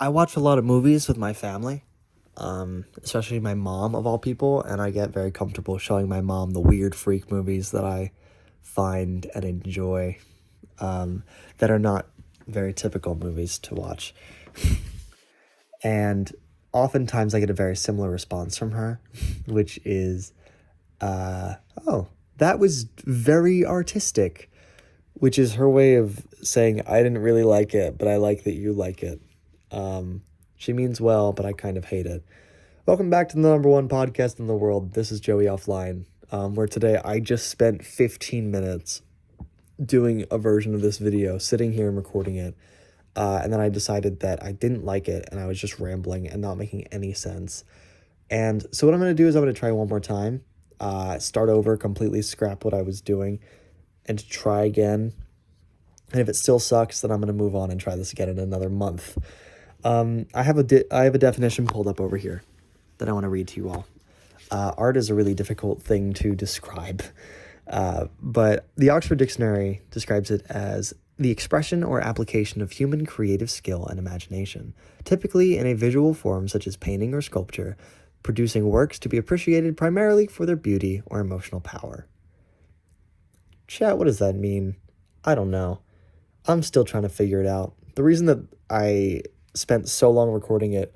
I watch a lot of movies with my family, especially my mom of all people, and I get very comfortable showing my mom the weird freak movies that I find and enjoy, that are not very typical movies to watch. And oftentimes I get a very similar response from her, which is, oh, that was very artistic, which is her way of saying, I didn't really like it, but I like that you like it. She means well, but I kind of hate it. Welcome back to the number one podcast in the world. This is Joey Offline, where today I just spent 15 minutes doing a version of this video, sitting here and recording it. And then I decided that I didn't like it and I was just rambling and not making any sense. And so what I'm going to do is I'm going to try one more time, start over, completely scrap what I was doing, and try again. And if it still sucks, then I'm going to move on and try this again in another month. I have a definition pulled up over here that I want to read to you all. Art is a really difficult thing to describe, but the Oxford Dictionary describes it as the expression or application of human creative skill and imagination, typically in a visual form such as painting or sculpture, producing works to be appreciated primarily for their beauty or emotional power. Chat, what does that mean? I don't know. I'm still trying to figure it out. The reason that I spent so long recording it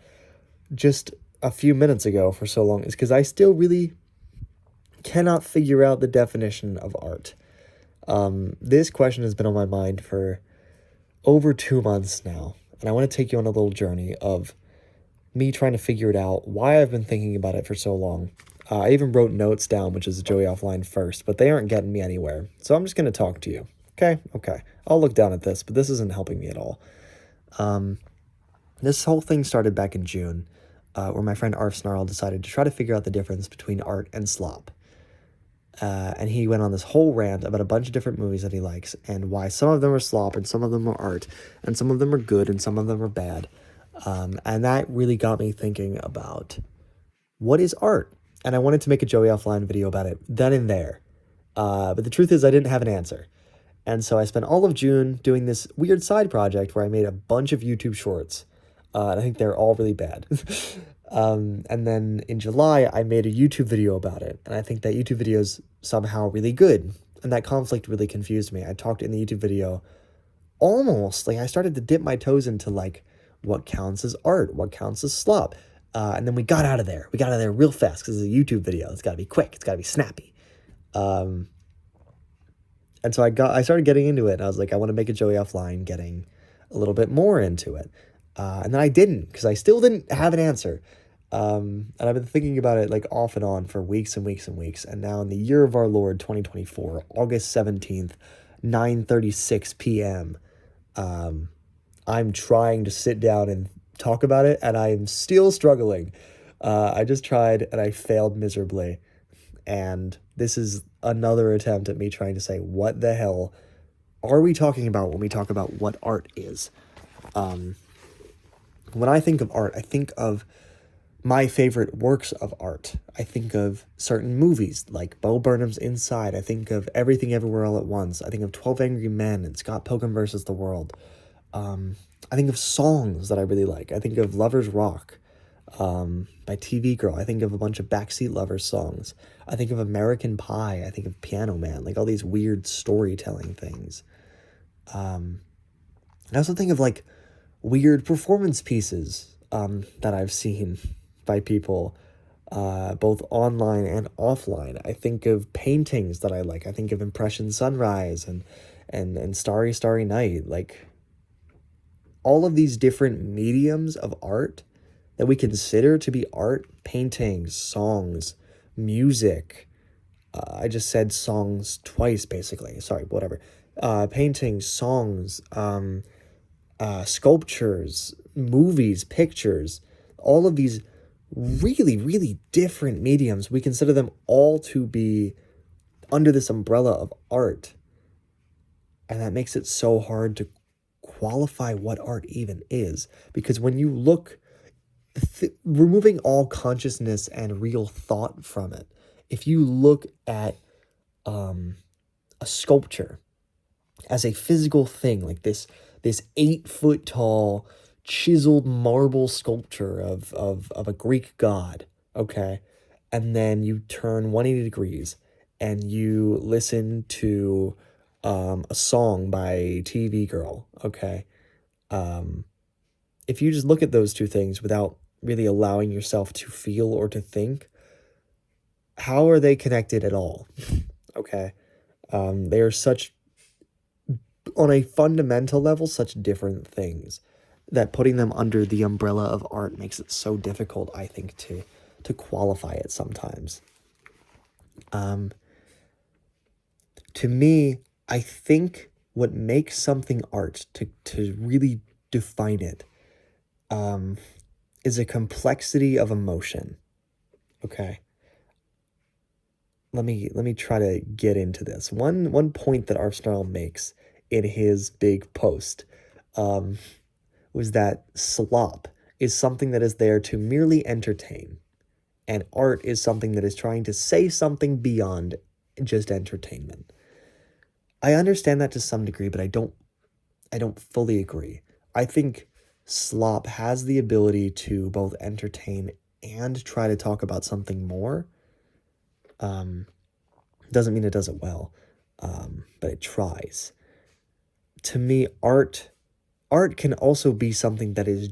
just a few minutes ago for so long is because I still really cannot figure out the definition of art. This question has been on my mind for over 2 months now, and I want to take you on a little journey of me trying to figure it out, why I've been thinking about it for so long. I even wrote notes down, which is Joey Offline first, but they aren't getting me anywhere. So I'm just going to talk to you. Okay. I'll look down at this, but this isn't helping me at all. This whole thing started back in June, where my friend Arf Snarl decided to try to figure out the difference between art and slop. And he went on this whole rant about a bunch of different movies that he likes and why some of them are slop and some of them are art and some of them are good and some of them are bad. And that really got me thinking about what is art? And I wanted to make a Joey Offline video about it then and there. But the truth is I didn't have an answer. And so I spent all of June doing this weird side project where I made a bunch of YouTube shorts. And I think they're all really bad. And then in July, I made a YouTube video about it. And I think that YouTube video is somehow really good. And that conflict really confused me. I talked in the YouTube video almost, like I started to dip my toes into like what counts as art, what counts as slop. And then we got out of there. We got out of there real fast because it's a YouTube video. It's got to be quick. It's got to be snappy. And so I started getting into it. And I was like, I want to make a Joey Offline, getting a little bit more into it. And then I didn't, because I still didn't have an answer. And I've been thinking about it like off and on for weeks and weeks and weeks. And now in the year of our Lord, 2024, August 17th, 9:36 p.m., I'm trying to sit down and talk about it, and I am still struggling. I just tried, and I failed miserably. And this is another attempt at me trying to say, what the hell are we talking about when we talk about what art is? When I think of art, I think of my favorite works of art. I think of certain movies like Bo Burnham's Inside. I think of Everything Everywhere All at Once. I think of 12 Angry Men and Scott Pilgrim vs. the World. I think of songs that I really like. I think of Lovers Rock by TV Girl. I think of a bunch of Backseat Lovers songs. I think of American Pie. I think of Piano Man, like all these weird storytelling things. I also think of like weird performance pieces that I've seen by people, both online and offline. I think of paintings that I like. I think of Impression Sunrise and Starry Starry Night. Like all of these different mediums of art that we consider to be art, paintings, songs, music. I just said songs twice, basically. Sorry, whatever. Paintings, songs, sculptures, movies, pictures, all of these really, really different mediums, we consider them all to be under this umbrella of art. And that makes it so hard to qualify what art even is. Because when you look, removing all consciousness and real thought from it, if you look at a sculpture as a physical thing, like this 8 foot tall chiseled marble sculpture of a Greek god, okay? And then you turn 180 degrees and you listen to a song by TV Girl, okay? Um, if you just look at those two things without really allowing yourself to feel or to think, how are they connected at all? Okay. They are such, on a fundamental level, such different things that putting them under the umbrella of art makes it so difficult, I think, to qualify it sometimes. Um, to me, I think what makes something art, to really define it, um, is a complexity of emotion. Okay. Let me try to get into this. One point that Arsenal makes in his big post um, was that slop is something that is there to merely entertain, and art is something that is trying to say something beyond just entertainment. I understand that to some degree, but I don't fully agree. I think slop has the ability to both entertain and try to talk about something more. Um, doesn't mean it does it well, but it tries. To me, art can also be something that is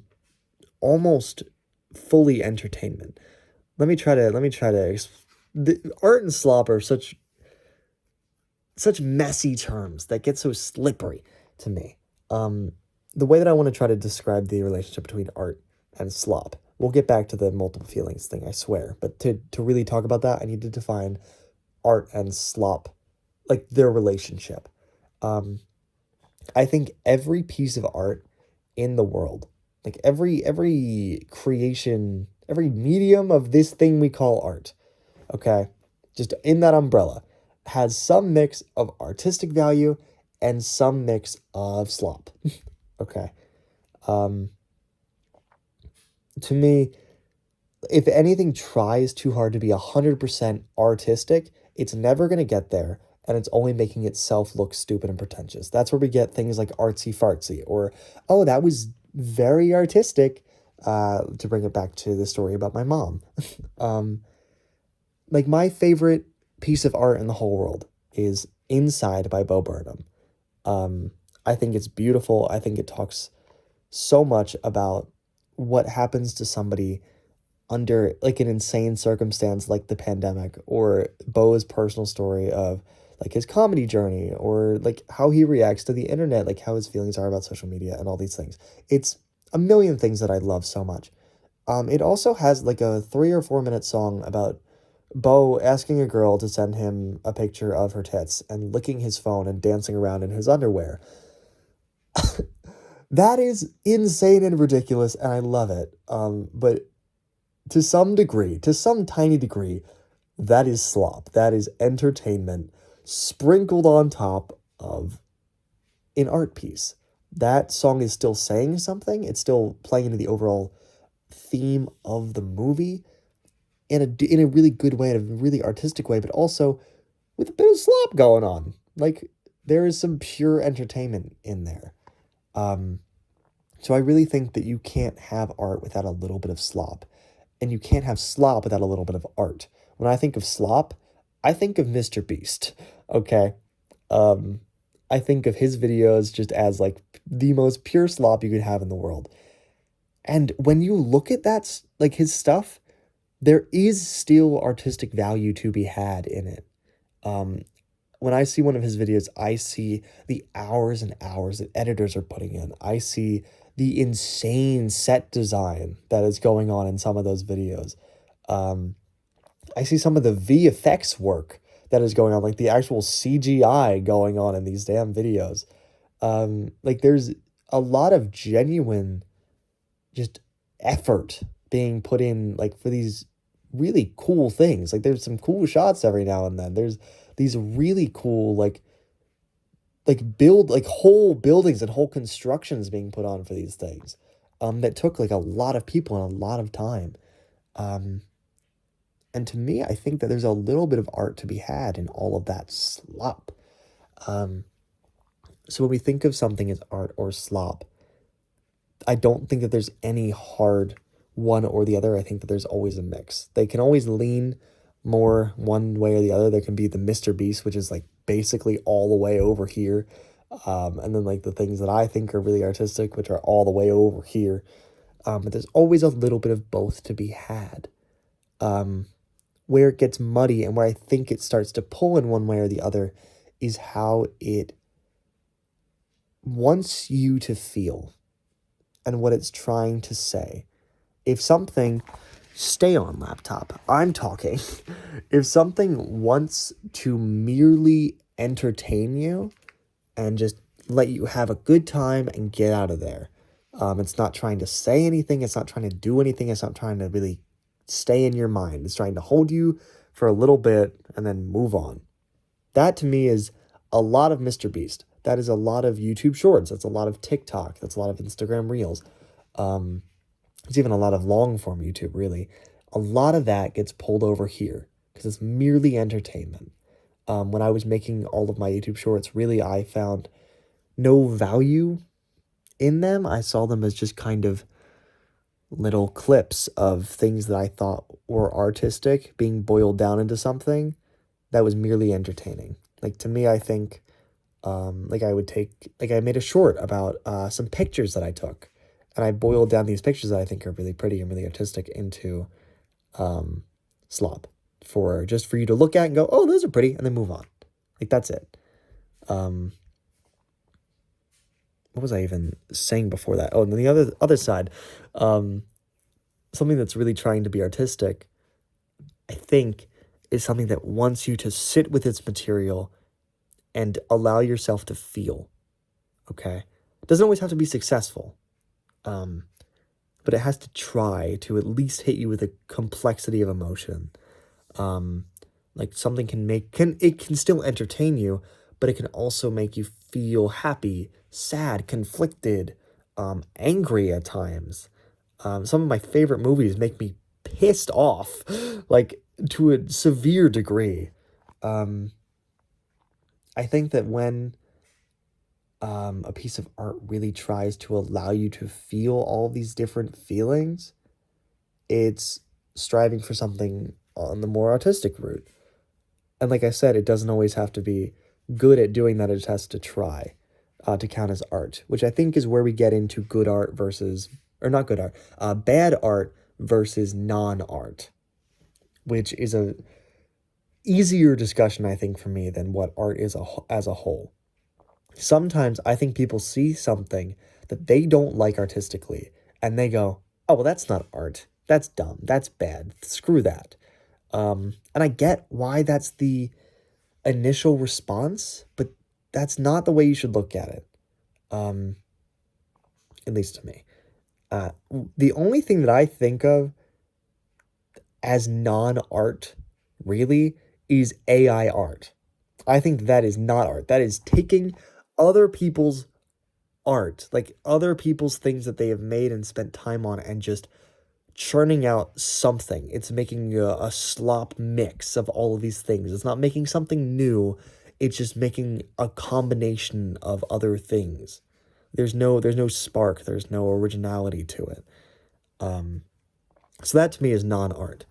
almost fully entertainment. The art and slop are such messy terms that get so slippery to me. Um, the way that I want to try to describe the relationship between art and slop, we'll get back to the multiple feelings thing, I swear. But to really talk about that, I need to define art and slop, like their relationship. Um, I think every piece of art in the world, like every creation, every medium of this thing we call art, okay, just in that umbrella, has some mix of artistic value and some mix of slop. Okay. Um, to me, if anything tries too hard to be 100% artistic, it's never going to get there, and it's only making itself look stupid and pretentious. That's where we get things like artsy fartsy, or, oh, that was very artistic, to bring it back to the story about my mom. um, like, my favorite piece of art in the whole world is Inside by Bo Burnham. Um, I think it's beautiful. I think it talks so much about what happens to somebody under like an insane circumstance like the pandemic, or Bo's personal story of like his comedy journey, or like how he reacts to the internet, like how his feelings are about social media and all these things. It's a million things that I love so much. It also has like a 3 or 4 minute song about Bo asking a girl to send him a picture of her tits and licking his phone and dancing around in his underwear. That is insane and ridiculous, and I love it. But to some degree, to some tiny degree, that is slop. That is entertainment sprinkled on top of an art piece. That song is still saying something. It's still playing into the overall theme of the movie in a really good way, in a really artistic way, but also with a bit of slop going on. Like there is some pure entertainment in there. Um, so I really think that you can't have art without a little bit of slop, and you can't have slop without a little bit of art. When I think of slop, I think of Mr. Beast. Okay. Um, I think of his videos just as like the most pure slop you could have in the world. And when you look at that, like his stuff, there is still artistic value to be had in it. Um, when I see one of his videos, I see the hours and hours that editors are putting in. I see the insane set design that is going on in some of those videos. Um, I see some of the VFX work that is going on, like the actual CGI going on in these damn videos. Like there's a lot of genuine just effort being put in, like for these really cool things. Like there's some cool shots every now and then. There's these really cool like whole buildings and whole constructions being put on for these things. That took like a lot of people and a lot of time. Um, and to me, I think that there's a little bit of art to be had in all of that slop. Um, so when we think of something as art or slop, I don't think that there's any hard one or the other. I think that there's always a mix. They can always lean more one way or the other. There can be the Mr. Beast, which is like basically all the way over here. And then like the things that I think are really artistic, which are all the way over here. But there's always a little bit of both to be had. Where it gets muddy and where I think it starts to pull in one way or the other is how it wants you to feel and what it's trying to say. If something, stay on laptop, I'm talking. If something wants to merely entertain you and just let you have a good time and get out of there, it's not trying to say anything, it's not trying to do anything, it's not trying to really stay in your mind. It's trying to hold you for a little bit and then move on. That to me is a lot of Mr. Beast. That is a lot of YouTube Shorts. That's a lot of TikTok. That's a lot of Instagram Reels. It's even a lot of long form YouTube, really. A lot of that gets pulled over here because it's merely entertainment. When I was making all of my YouTube Shorts, really, I found no value in them. I saw them as just kind of little clips of things that I thought were artistic being boiled down into something that was merely entertaining. Like to me, I think, like I would take, like I made a short about some pictures that I took, and I boiled down these pictures that I think are really pretty and really artistic into slop for just for you to look at and go, oh, those are pretty, and then move on. Like that's it. What was I even saying before that? Oh, and then the other side, something that's really trying to be artistic, I think, is something that wants you to sit with its material and allow yourself to feel. Okay, it doesn't always have to be successful, but it has to try to at least hit you with a complexity of emotion. Like something can still entertain you, but it can also make you feel happy, sad, conflicted, angry at times. Some of my favorite movies make me pissed off, like to a severe degree. I think that when a piece of art really tries to allow you to feel all these different feelings, it's striving for something on the more artistic route. And like I said, it doesn't always have to be good at doing that. It just has to try to count as art, which I think is where we get into good art versus, or not good art, bad art versus non-art, which is a easier discussion, I think, for me than what art is as a whole. Sometimes I think people see something that they don't like artistically and they go, oh, well, that's not art. That's dumb. That's bad. Screw that. And I get why that's the initial response, but that's not the way you should look at it. At least to me. The only thing that I think of as non-art, really, is AI art. I think that is not art. That is taking other people's art, like other people's things that they have made and spent time on, and just churning out something. It's making a slop mix of all of these things. It's not making something new. It's just making a combination of other things. There's no spark. There's no originality to it. So that to me is non-art.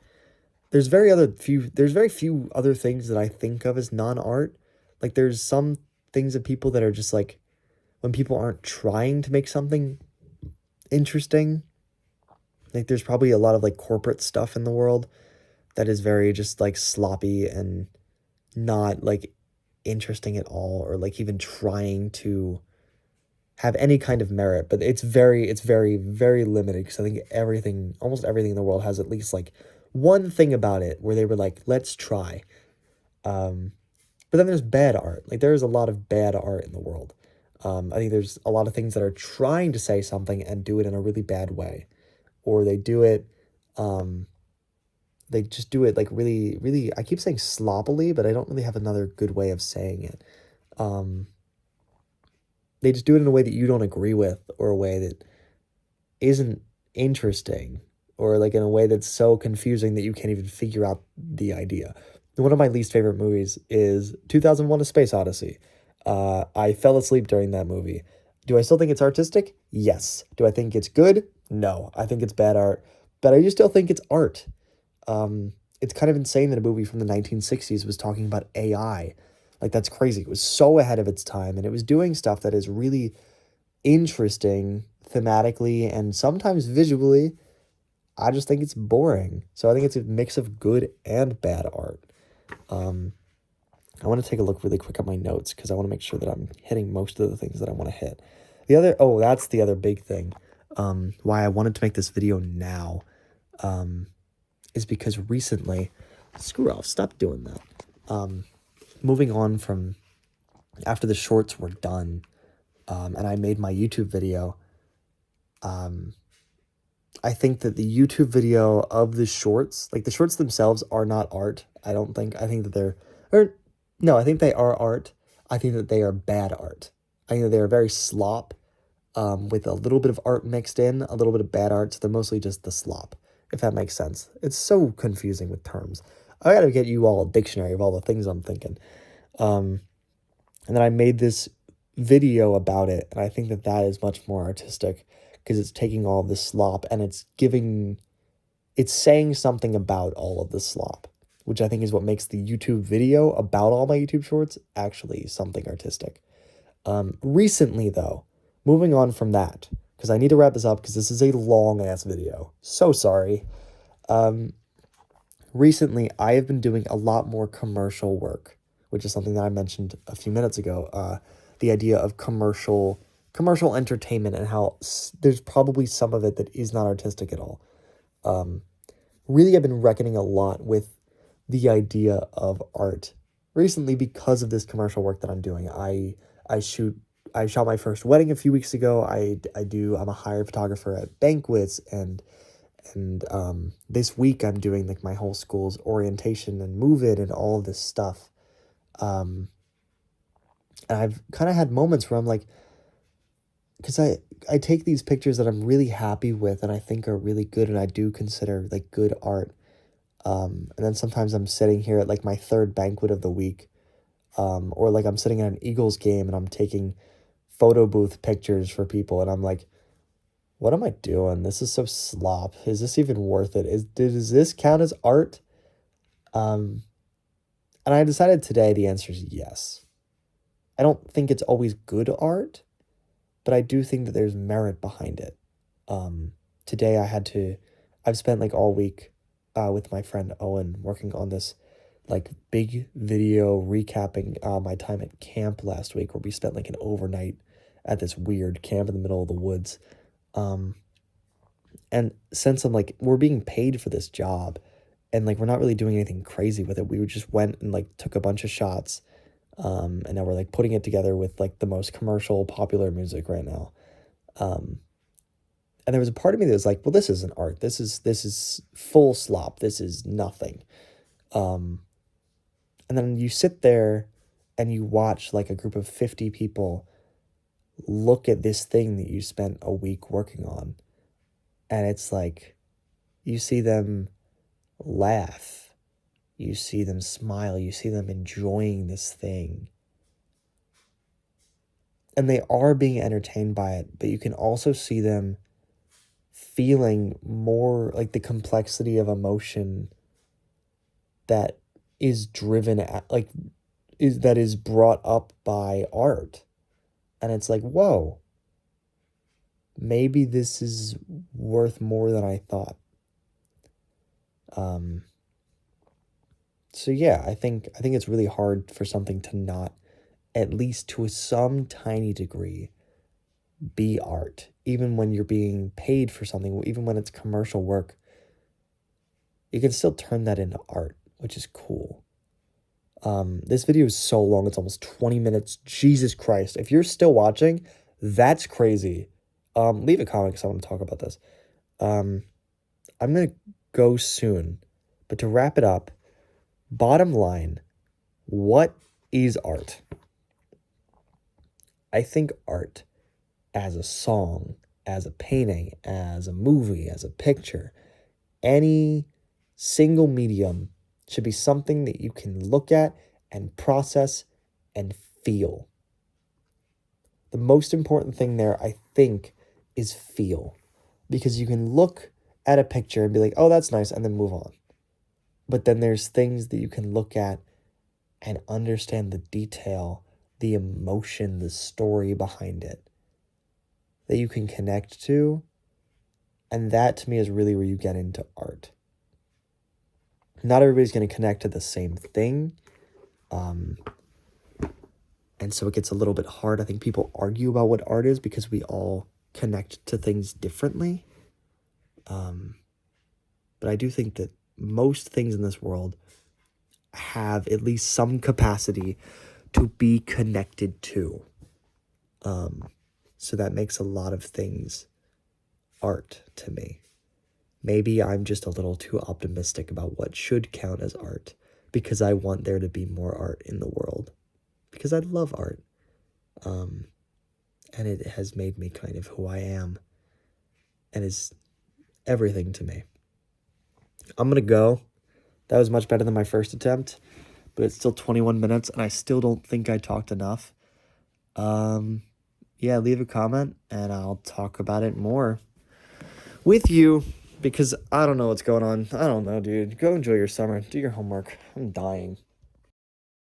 There's very few other things that I think of as non-art. Like there's some things of people that are just like, when people aren't trying to make something interesting, like there's probably a lot of like corporate stuff in the world that is very just like sloppy and not like interesting at all, or like even trying to have any kind of merit. But it's very, very limited, because I think almost everything in the world has at least like one thing about it where they were like, let's try. But then there's bad art. Like there's a lot of bad art in the world. I think there's a lot of things that are trying to say something and do it in a really bad way, or they do it, they just do it like really, really, I keep saying sloppily, but I don't really have another good way of saying it. They just do it in a way that you don't agree with, or a way that isn't interesting, or like in a way that's so confusing that you can't even figure out the idea. One of my least favorite movies is 2001: A Space Odyssey. I fell asleep during that movie. Do I still think it's artistic? Yes. Do I think it's good? No. I think it's bad art, but I just still think it's art. It's kind of insane that a movie from the 1960s was talking about AI. Like, that's crazy. It was so ahead of its time, and it was doing stuff that is really interesting thematically and sometimes visually. I just think it's boring. So I think it's a mix of good and bad art. I want to take a look really quick at my notes because I want to make sure that I'm hitting most of the things that I want to hit. That's the other big thing. Why I wanted to make this video now, is because recently, screw off, stop doing that. Moving on from after the shorts were done, and I made my YouTube video, I think that the YouTube video of the shorts, like the shorts themselves are not art. I don't think. I think that they're, or no, I think they are art. I think that they are bad art. I think that they are very slop, with a little bit of art mixed in, a little bit of bad art. So they're mostly just the slop, if that makes sense. It's so confusing with terms. I gotta get you all a dictionary of all the things I'm thinking. And then I made this video about it, and I think that that is much more artistic because it's taking all of this slop and it's saying something about all of the slop, which I think is what makes the YouTube video about all my YouTube shorts actually something artistic. Recently, though, moving on from that, because I need to wrap this up because this is a long-ass video. So sorry. Recently, I have been doing a lot more commercial work, which is something that I mentioned a few minutes ago. The idea of commercial entertainment and how there's probably some of it that is not artistic at all. Really, I've been reckoning a lot with the idea of art recently because of this commercial work that I'm doing. I shot my first wedding a few weeks ago. I'm a hired photographer at banquets, and this week I'm doing like my whole school's orientation and move-in and all of this stuff. And I've kind of had moments where I'm like, because I take these pictures that I'm really happy with and I think are really good and I do consider like good art. And then sometimes I'm sitting here at like my third banquet of the week, or like I'm sitting at an Eagles game and I'm taking photo booth pictures for people and I'm like, what am I doing? This is so slop. Is this even worth it? Does this count as art? And I decided today the answer is yes. I don't think it's always good art, but I do think that there's merit behind it. Today I've spent like all week with my friend Owen working on this like big video recapping my time at camp last week, where we spent like an overnight at this weird camp in the middle of the woods. And since we're being paid for this job and like we're not really doing anything crazy with it, we just went and like took a bunch of shots. And now we're like putting it together with like the most commercial popular music right now. And there was a part of me that was like, well, this isn't art. This is full slop. This is nothing. And then you sit there and you watch like a group of 50 people look at this thing that you spent a week working on. And it's like, you see them laugh, you see them smile, you see them enjoying this thing. And they are being entertained by it, but you can also see them feeling more like the complexity of emotion that is driven at, that is brought up by art. And it's like, whoa, maybe this is worth more than I thought. So yeah, I think it's really hard for something to not, at least to some tiny degree, be art. Even when you're being paid for something, even when it's commercial work, you can still turn that into art, which is cool. This video is so long, it's almost 20 minutes. Jesus Christ. If you're still watching, that's crazy. Leave a comment because I want to talk about this. I'm going to go soon, but to wrap it up, bottom line, what is art? I think art as a song, as a painting, as a movie, as a picture, any single medium should be something that you can look at and process and feel. The most important thing there, I think, is feel. Because you can look at a picture and be like, oh, that's nice, and then move on. But then there's things that you can look at and understand the detail, the emotion, the story behind it that you can connect to. And that to me is really where you get into art. Not everybody's going to connect to the same thing. And so it gets a little bit hard. I think people argue about what art is because we all connect to things differently. But I do think that most things in this world have at least some capacity to be connected to. So that makes a lot of things art to me. Maybe I'm just a little too optimistic about what should count as art because I want there to be more art in the world. Because I love art. And it has made me kind of who I am. And is everything to me. I'm going to go. That was much better than my first attempt. But it's still 21 minutes. And I still don't think I talked enough. Yeah, leave a comment. And I'll talk about it more with you. Because I don't know what's going on. I don't know, dude. Go enjoy your summer. Do your homework. I'm dying.